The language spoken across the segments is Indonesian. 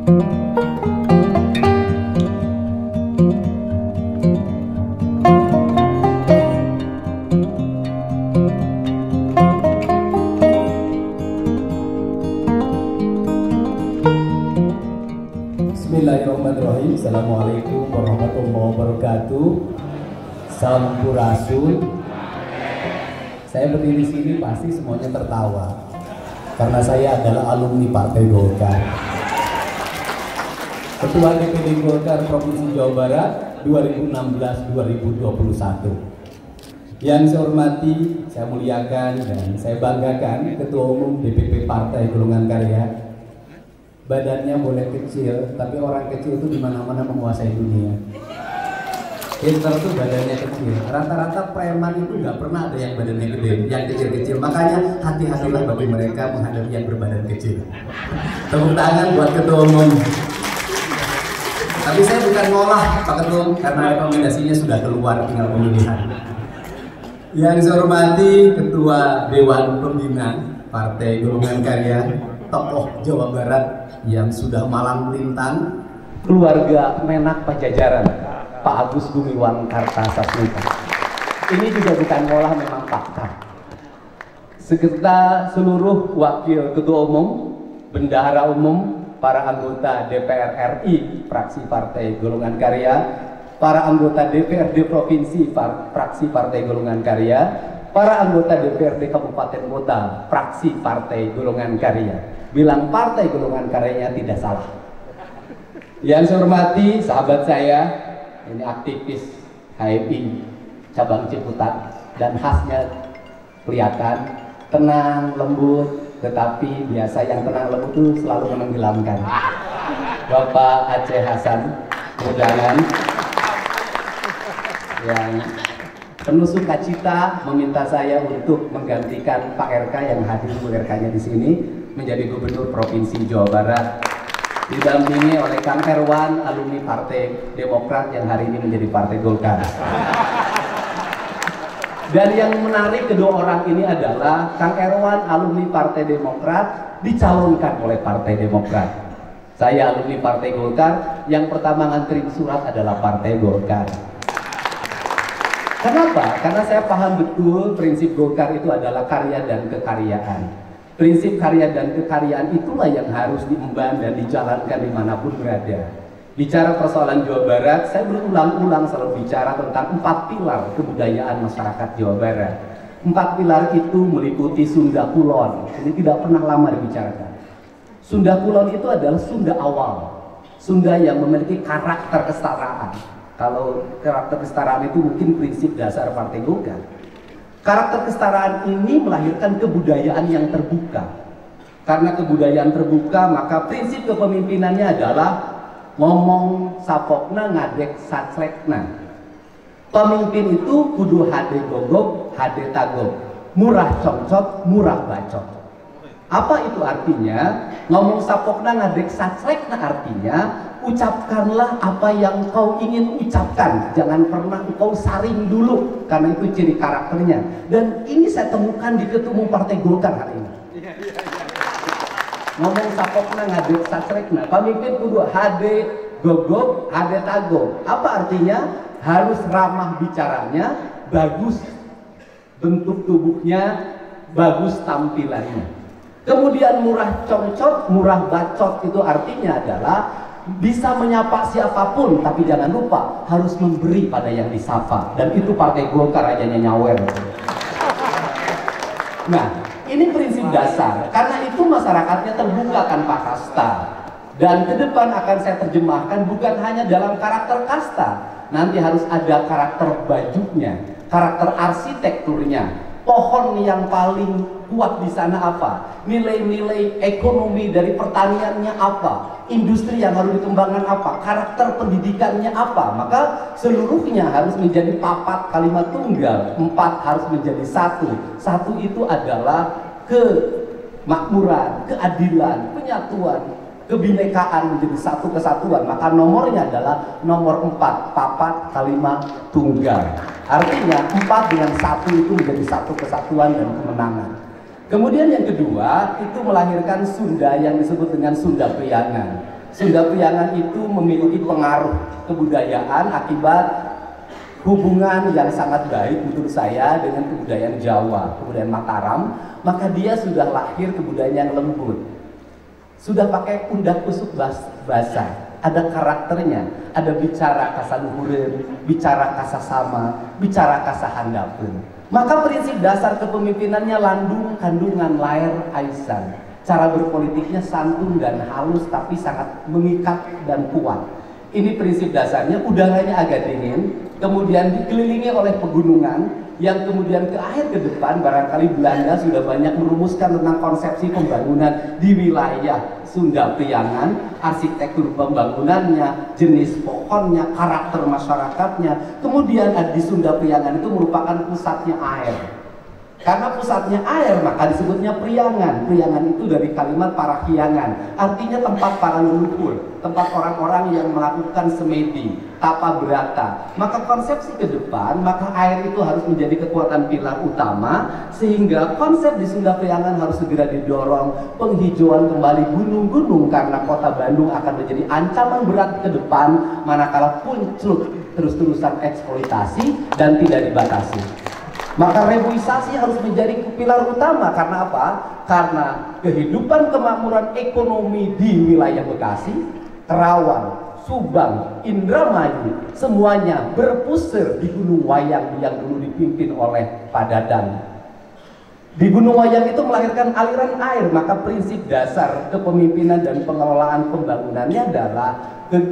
Bismillahirrahmanirrahim. Assalamualaikum warahmatullahi wabarakatuh. Sampurasun. Saya berdiri sini pasti semuanya tertawa karena saya adalah alumni Partai Golkar. Ketua DPD Golkar Provinsi Jawa Barat 2016-2021. Yang saya hormati, saya muliakan dan saya banggakan Ketua Umum DPP Partai Golongan Karya. Badannya boleh kecil, tapi orang kecil itu dimana-mana menguasai dunia. Hitler tuh badannya kecil. Rata-rata preman itu nggak pernah ada yang badannya gede, yang kecil-kecil. Makanya hati-hatilah bagi mereka menghadapi yang berbadan kecil. Tepuk tangan buat Ketua Umum. Tapi saya bukan ngolah Pak Ketum karena rekomendasinya sudah keluar, tinggal pemilihan. Yang saya hormati Ketua Dewan Pembina Partai Golongan Karya, tokoh Jawa Barat yang sudah malang melintang, keluarga Menak Pajajaran, Pak Agus Gumiwang Kartasasmita. Ini juga bukan ngolah, memang fakta. Serta seluruh wakil ketua umum, bendahara umum, para anggota DPR RI fraksi Partai Golongan Karya, para anggota DPRD Provinsi fraksi Partai Golongan Karya, para anggota DPRD Kabupaten Kota fraksi Partai Golongan Karya. Bilang Partai Golongan Karyanya tidak salah. Yang saya hormati sahabat saya, ini aktivis HMI cabang Ciputat, dan khasnya kelihatan tenang, lembut, tetapi biasa yang tenang lembut itu selalu menenggelamkan. Bapak Aceh Hasan Mudangan yang penuh sukacita meminta saya untuk menggantikan Pak RK yang hadir, Bu RK-nya di sini, menjadi Gubernur Provinsi Jawa Barat, didampingi oleh Kang Erwan, alumni Partai Demokrat yang hari ini menjadi Partai Golkar. Dan yang menarik, kedua orang ini adalah Kang Erwan, alumni Partai Demokrat, dicalonkan oleh Partai Demokrat. Saya alumni Partai Golkar, yang pertama nganterin surat adalah Partai Golkar. Kenapa? Karena saya paham betul prinsip Golkar itu adalah karya dan kekaryaan. Prinsip karya dan kekaryaan itulah yang harus diemban dan dijalankan dimanapun berada. Bicara persoalan Jawa Barat, saya berulang-ulang selalu bicara tentang 4 pilar kebudayaan masyarakat Jawa Barat. 4 pilar itu meliputi Sunda Kulon. Ini tidak pernah lama dibicarakan. Sunda Kulon itu adalah Sunda awal, Sunda yang memiliki karakter kesetaraan. Kalau karakter kesetaraan itu mungkin prinsip dasar Partai Golkar. Karakter kesetaraan ini melahirkan kebudayaan yang terbuka. Karena kebudayaan terbuka, maka prinsip kepemimpinannya adalah ngomong sapokna ngadek sacrekna. Pemimpin itu kudu hade gogok, hade tagok, murah congcot, murah bacot. Apa itu artinya? Ngomong sapokna ngadek sacrekna artinya ucapkanlah apa yang kau ingin ucapkan, jangan pernah kau saring dulu, karena itu ciri karakternya. Dan ini saya temukan di Ketua Umum Partai Golkar hari ini. Ngomong sapokna ngadek sacrekna, pemimpin kudu hade gogok, hade tagok. Apa artinya? Harus ramah bicaranya, bagus bentuk tubuhnya, bagus tampilannya. Kemudian murah congcot, murah bacot itu artinya adalah bisa menyapa siapapun, tapi jangan lupa harus memberi pada yang disapa. Dan itu Partai Golkar ajanya nyawer. Nah, ini prinsip dasar. Karena itu masyarakatnya terbuka tanpa kasta. Dan ke depan akan saya terjemahkan bukan hanya dalam karakter kasta. Nanti harus ada karakter bajunya, karakter arsitekturnya. Pohon yang paling kuat di sana apa? Nilai-nilai ekonomi dari pertaniannya apa? Industri yang harus dikembangkan apa? Karakter pendidikannya apa? Maka seluruhnya harus menjadi papat kalimat tunggal. 4 harus menjadi 1. 1 itu adalah kemakmuran, keadilan, penyatuan, kebinekaan menjadi satu kesatuan. Maka nomornya adalah nomor 4, papat kalimat tunggal. Artinya 4 dengan 1 itu menjadi satu kesatuan dan kemenangan. Kemudian yang kedua itu melahirkan Sunda yang disebut dengan Sunda Priangan. Sunda Priangan itu memiliki pengaruh kebudayaan akibat hubungan yang sangat baik menurut saya dengan kebudayaan Jawa, kebudayaan Mataram. Maka dia sudah lahir kebudayaan yang lembut, sudah pakai undak usuk bahasa, ada karakternya, ada bicara kasaluhureun, bicara kasasama, bicara kasahandapeun. Maka prinsip dasar kepemimpinannya landung kandungan lair aisan. Cara berpolitiknya santun dan halus tapi sangat mengikat dan kuat. Ini prinsip dasarnya. Udaranya agak dingin, kemudian dikelilingi oleh pegunungan, yang kemudian ke akhir ke depan barangkali Belanda sudah banyak merumuskan tentang konsepsi pembangunan di wilayah Sunda Priangan, arsitektur pembangunannya, jenis pohonnya, karakter masyarakatnya. Kemudian di Sunda Priangan itu merupakan pusatnya air. Karena pusatnya air maka disebutnya Priangan. Priangan itu dari kalimat parahyangan, artinya tempat para leluhur, tempat orang-orang yang melakukan semedi, tapa berata. Maka konsepsi ke depan, maka air itu harus menjadi kekuatan pilar utama, sehingga konsep di Sunda Priangan harus segera didorong penghijauan kembali gunung-gunung, karena kota Bandung akan menjadi ancaman berat ke depan manakala punclut terus-terusan eksploitasi dan tidak dibatasi. Maka reboisasi harus menjadi pilar utama. Karena apa? Karena kehidupan kemakmuran ekonomi di wilayah Bekasi, Karawang, Subang, Indramayu, semuanya berpusar di Gunung Wayang yang dulu dipimpin oleh Pak Dadang. Di Gunung Wayang itu melahirkan aliran air. Maka prinsip dasar kepemimpinan dan pengelolaan pembangunannya adalah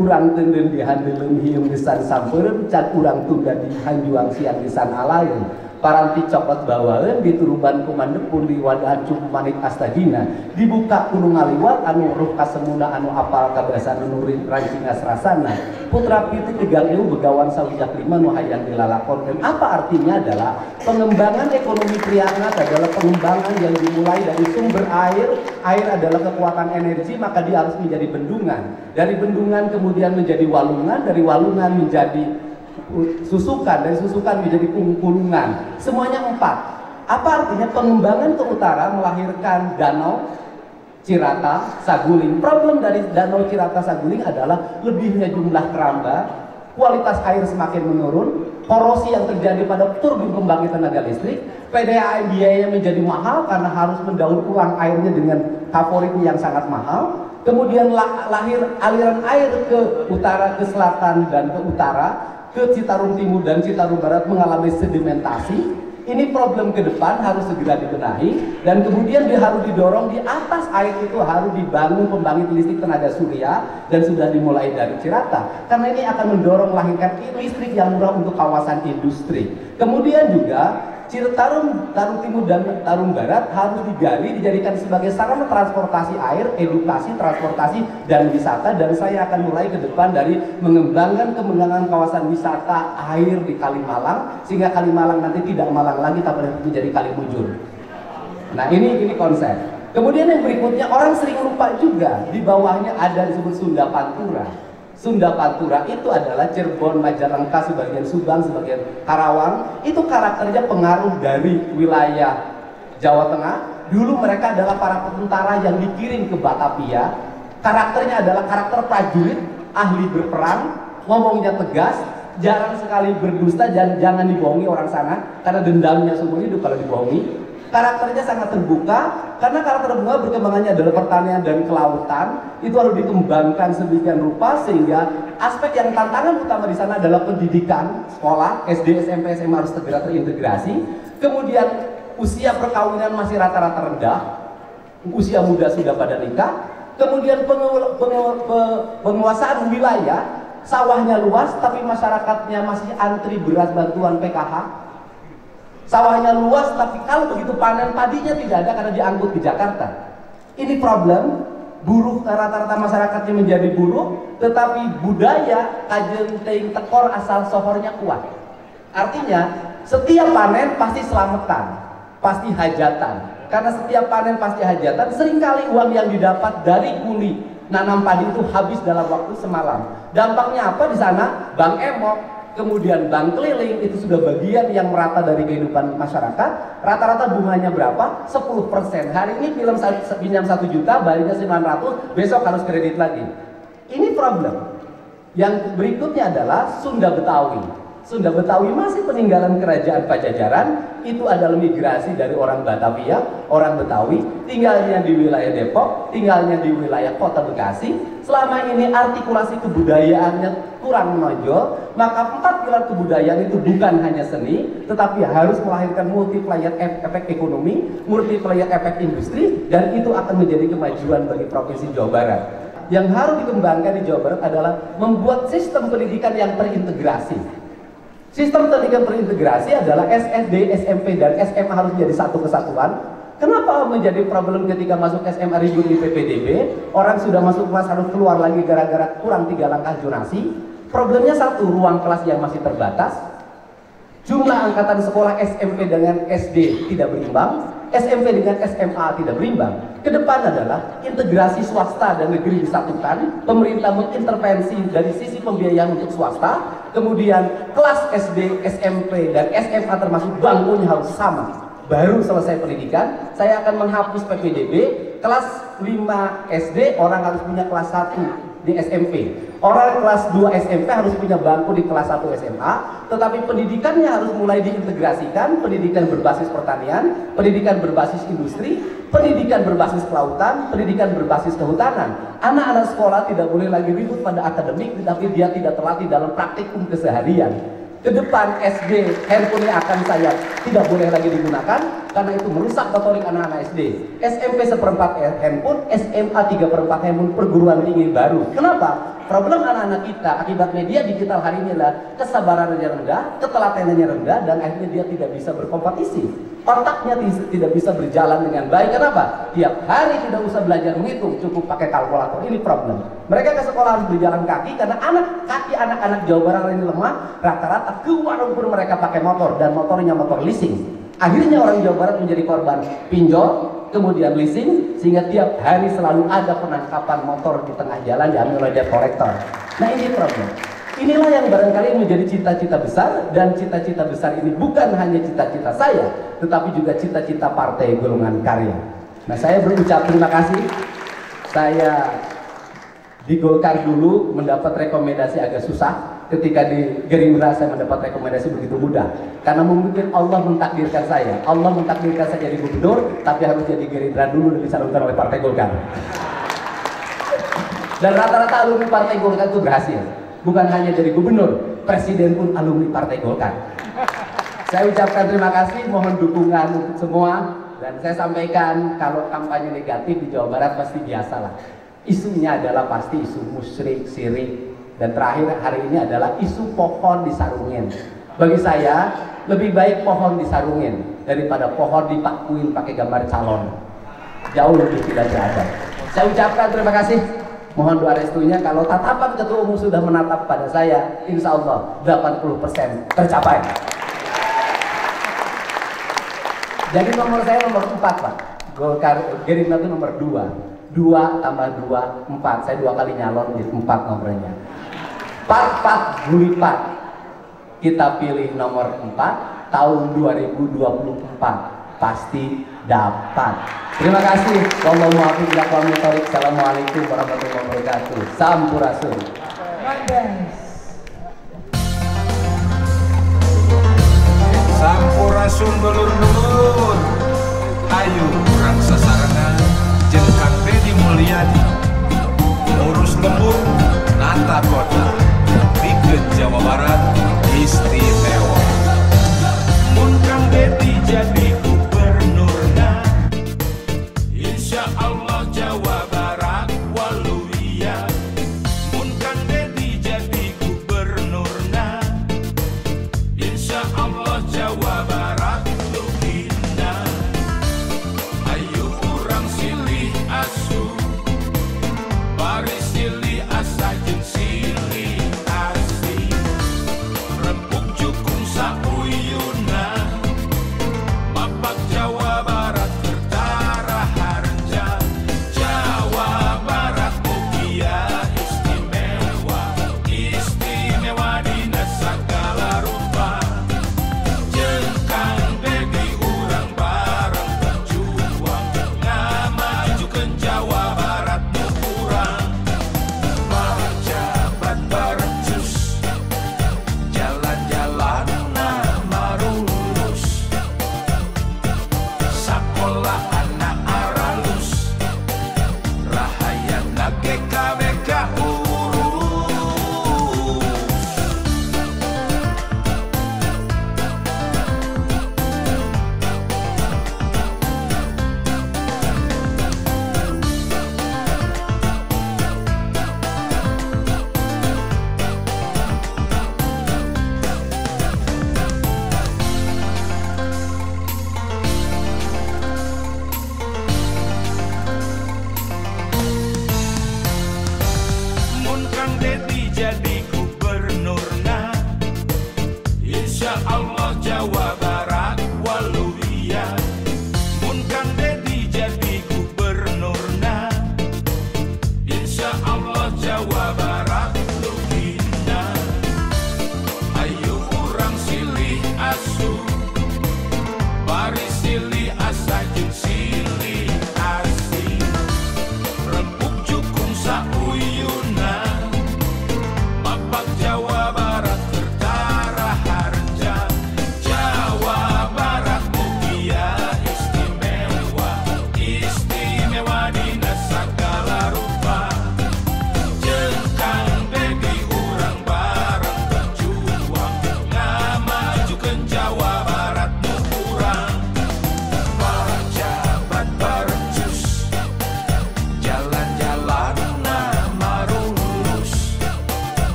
urang tenden dihandeleng hiung lisan sampeureun, cak urang tunda di hanjuang siang lisan alaeun. Paranti coklat bawaeun dituruban kumandepun di wadahan cukup manik astagina, dibuka gunung ngaliwat anu ruh kasemuna anu apal kabasan nurin rancingas rasana, putra piti 3.000 begawan sawijak 5 nu hayang dilalakon. Dan apa artinya adalah pengembangan ekonomi Priangan adalah pengembangan yang dimulai dari sumber air. Air adalah kekuatan energi, maka dia harus menjadi bendungan. Dari bendungan kemudian menjadi walungan, dari walungan menjadi susukan, dari susukan menjadi kulungan. Semuanya 4. Apa artinya? Pengembangan ke utara melahirkan danau Cirata, Saguling. Problem dari danau Cirata, Saguling adalah lebihnya jumlah keramba, kualitas air semakin menurun, korosi yang terjadi pada turbin pembangkit tenaga listrik, PDAM biayanya menjadi mahal karena harus mendaur ulang airnya dengan favoritnya yang sangat mahal. Kemudian lahir aliran air ke utara, ke selatan, dan ke utara, ke Citarum Timur dan Citarum Barat mengalami sedimentasi. Ini problem ke depan harus segera dibenahi, dan kemudian dia harus didorong di atas air itu harus dibangun pembangkit listrik tenaga surya, dan sudah dimulai dari Cirata karena ini akan mendorong melahirkan listrik yang murah untuk kawasan industri. Kemudian juga Citarum, Tarum Timur dan Tarum Barat harus digali, dijadikan sebagai sarana transportasi air, edukasi, transportasi, dan wisata. Dan saya akan mulai ke depan dari mengembangkan kawasan wisata air di Kalimalang, sehingga Kalimalang nanti tidak Malang lagi, tapi menjadi Kalimujur. Nah ini konsep. Kemudian yang berikutnya, orang sering lupa juga, di bawahnya ada disebut Sunda Pantura. Sunda Pantura itu adalah Cirebon, Majalengka, sebagian Subang, sebagian Karawang. Itu karakternya pengaruh dari wilayah Jawa Tengah. Dulu mereka adalah para tentara yang dikirim ke Batavia. Karakternya adalah karakter prajurit, ahli berperang, ngomongnya tegas, jarang sekali berdusta, dan jangan dibohongi orang sana karena dendamnya seumur hidup kalau dibohongi. Karakternya sangat terbuka, karena karakter terbuka berkembangannya adalah pertanian dan kelautan. Itu harus dikembangkan sedemikian rupa sehingga aspek yang tantangan utama di sana adalah pendidikan, sekolah, SD, SMP, SMA harus segera terintegrasi. Kemudian usia perkawinan masih rata-rata rendah, usia muda sudah pada nikah. Kemudian penguasaan wilayah, sawahnya luas tapi masyarakatnya masih antri beras bantuan PKH. Sawahnya luas, tapi kalau begitu panen padinya tidak ada karena diangkut ke Jakarta. Ini problem. Buruh, rata-rata masyarakatnya menjadi buruh, tetapi budaya kajeng teing tekor asal sohornya kuat. Artinya setiap panen pasti selamatan, pasti hajatan. Karena setiap panen pasti hajatan, seringkali uang yang didapat dari kuli nanam padi itu habis dalam waktu semalam. Dampaknya apa di sana? Bang Emok, kemudian bank keliling, itu sudah bagian yang merata dari kehidupan masyarakat. Rata-rata bunganya berapa? 10%. Hari ini pinjam 1 juta, bayarnya 900, besok harus kredit lagi. Ini problem. Yang berikutnya adalah Sunda Betawi. Sunda Betawi masih peninggalan kerajaan Pajajaran. Itu adalah migrasi dari orang Batavia, orang Betawi, tinggalnya di wilayah Depok, tinggalnya di wilayah Kota Bekasi. Selama ini artikulasi kebudayaannya kurang menonjol, maka 4 pilar kebudayaan itu bukan hanya seni, tetapi harus melahirkan multiplier efek ekonomi, multiplier efek industri, dan itu akan menjadi kemajuan bagi Provinsi Jawa Barat. Yang harus dikembangkan di Jawa Barat adalah membuat sistem pendidikan yang terintegrasi. Sistem pendidikan terintegrasi adalah SD, SMP, dan SMA harus menjadi satu kesatuan. Kenapa menjadi problem ketika masuk SMA ribut di PPDB? Orang sudah masuk kelas harus keluar lagi gara-gara kurang 3 langkah zonasi. Problemnya satu, ruang kelas yang masih terbatas. Jumlah angkatan sekolah SMP dengan SD tidak berimbang, SMP dengan SMA tidak berimbang. Kedepan adalah integrasi swasta dan negeri disatukan, pemerintah mengintervensi dari sisi pembiayaan untuk swasta, kemudian kelas SD, SMP, dan SMA termasuk bangkunya harus sama. Baru selesai pendidikan, saya akan menghapus PPDB, kelas 5 SD orang harus punya kelas 1 di SMP. Orang kelas 2 SMP harus punya bangku di kelas 1 SMA, tetapi pendidikannya harus mulai diintegrasikan, pendidikan berbasis pertanian, pendidikan berbasis industri, pendidikan berbasis kelautan, pendidikan berbasis kehutanan. Anak-anak sekolah tidak boleh lagi ribut pada akademik, tetapi dia tidak terlatih dalam praktikum keseharian. Kedepan SD, handphonenya akan saya tidak boleh lagi digunakan karena itu merusak motorik anak-anak SD. SMP 1/4 handphone, SMA 3/4 handphone, perguruan tinggi baru. Kenapa? Problem anak-anak kita akibat media digital hari ini adalah kesabarannya rendah, ketelatenannya rendah, dan akhirnya dia tidak bisa berkompetisi. Otaknya tidak bisa berjalan dengan baik. Kenapa? Tiap hari tidak usah belajar menghitung, cukup pakai kalkulator. Ini problem. Mereka ke sekolah harus berjalan kaki karena anak-anak Jawa Barat ini lemah. Rata-rata ke warung pun mereka pakai motor, dan motornya motor leasing. Akhirnya orang Jawa Barat menjadi korban pinjol, kemudian leasing, sehingga tiap hari selalu ada penangkapan motor di tengah jalan diambil oleh debt collector. Nah, ini problem. Inilah yang barangkali menjadi cita-cita besar, dan cita-cita besar ini bukan hanya cita-cita saya, tetapi juga cita-cita Partai Golongan Karya. Nah, saya berucap terima kasih. Saya di Golkar dulu mendapat rekomendasi agak susah. Ketika di Gerindra saya mendapat rekomendasi begitu mudah. Karena mungkin Allah mentakdirkan saya. Allah mentakdirkan saya jadi gubernur, tapi harus jadi Gerindra dulu dan disalurkan oleh Partai Golkar. Dan rata-rata alumni Partai Golkar itu berhasil. Bukan hanya jadi gubernur, presiden pun alumni Partai Golkar. Saya ucapkan terima kasih, mohon dukungan untuk semua. Dan saya sampaikan kalau kampanye negatif di Jawa Barat pasti biasalah. Isunya adalah pasti isu musyrik, syirik. Dan terakhir hari ini adalah isu pohon disarungin. Bagi saya, lebih baik pohon disarungin daripada pohon dipakuin pakai gambar calon. Jauh lebih tidak beradab. Saya ucapkan terima kasih. Mohon doa restunya. Kalau tatapan Ketua Umum sudah menatap pada saya, insya Allah 80% tercapai. Jadi nomor saya nomor 4, Pak. Golkar Gerindra itu nomor 2. 2 tambah 2, 4. Saya 2 kali nyalon jadi 4 nomornya. 4 gulipat. Kita pilih nomor 4 tahun 2024 pasti dapat. Terima kasih. Assalamualaikum warahmatullahi wabarakatuh. Sampurasun. Sampurasun dulur-dulur. Ayo urang sasarangan jeung Kang Deddy Mulyadi. Ngurus lembur nata kota. Bikin Jawa Barat istimewa. Mun Kang Deddy jadi gubernurna, insya Allah Jawa Barat waluya. Mun Kang Deddy jadi gubernurna, insya Allah Jawa Barat lugina. Ayo urang silih asu, bari silih asa jeung silih asih.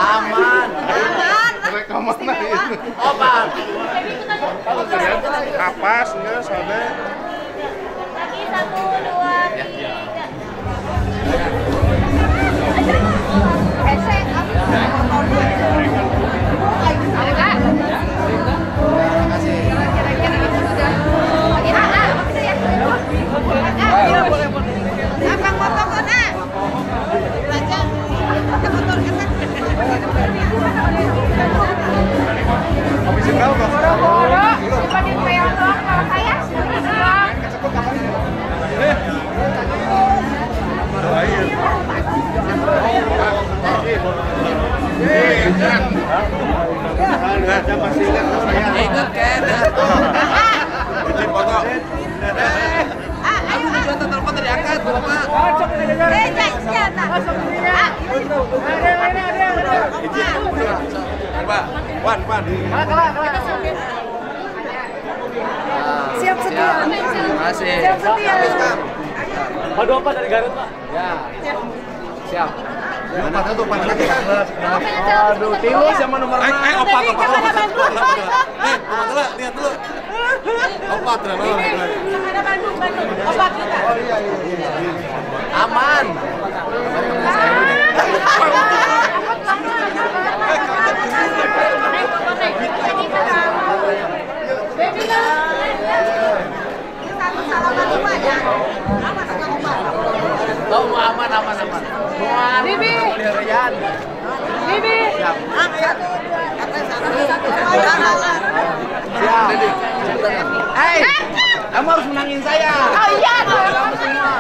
Aman. Mereka mana ini? Obat. Kapas enggak soalnya. Lagi 1, 2, 3. Ada Kak? Terima kasih. Kira-kira itu sudah. Lagi apa gitu ya? Ayo. Abang foto kan, A? Baca. Kita foto kan? Kopi sendal kok. Boro-boro. Dibanding peong doang kalau saya. Doain. Enggak masih ingat saya. Ingat kan? Izin foto. Ayo, Udah telepon tadi angkat, Bapak. senjata. Pak, Wan. Siap sedia. Terima kasih. Siap sedia. Waduh apa dari Garut Pak? Ya. Siap. Opat tuh opat lagi kan. Aduh, Tilus sama nomor 6. Opat. Lihat dulu. Opat Ada Bandung. Obat kita. Oh iya. Aman. Oh, aman. Bibi. Siap. Hei, kamu harus menangin saya. Oh iya. Kamu semua.